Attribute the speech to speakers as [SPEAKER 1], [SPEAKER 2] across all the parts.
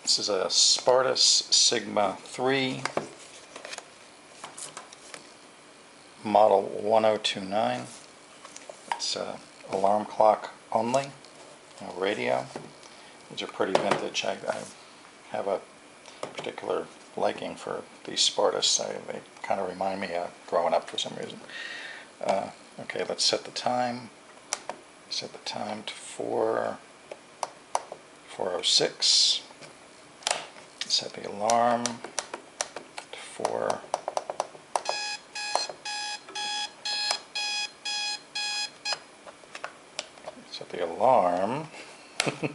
[SPEAKER 1] This is a Spartus Sigma 3 model 1029. It's alarm clock only, no radio. These are pretty vintage. I have a particular liking for these Spartus. They kind of remind me of growing up for some reason. Okay, let's set the time. Set the time to 4:06. Set the alarm to 4. Set the alarm to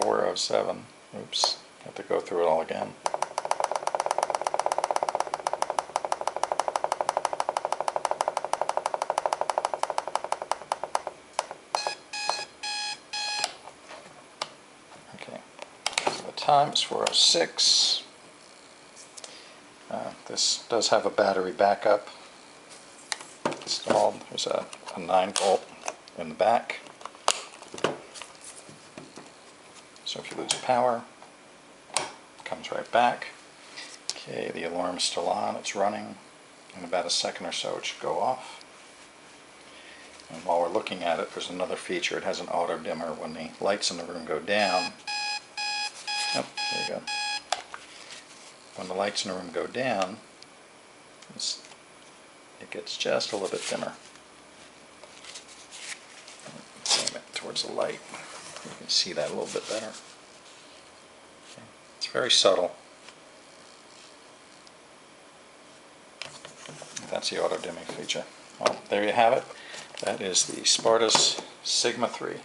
[SPEAKER 1] 4:07. Oops, have to go through it all again. Okay, so the time is 4:06. This does have a battery backup installed. There's a 9-volt in the back. So if you lose power, it comes right back. Okay, the alarm's still on, it's running. In about a second or so it should go off. And while we're looking at it, there's another feature. It has an auto dimmer. When the lights in the room go down, oh, there you go. When the lights in the room go down, it gets just a little bit dimmer. Aim it towards the light. You can see that a little bit better. Okay. It's very subtle. That's the auto dimming feature. Well, there you have it. That is the Spartus Sigma 3.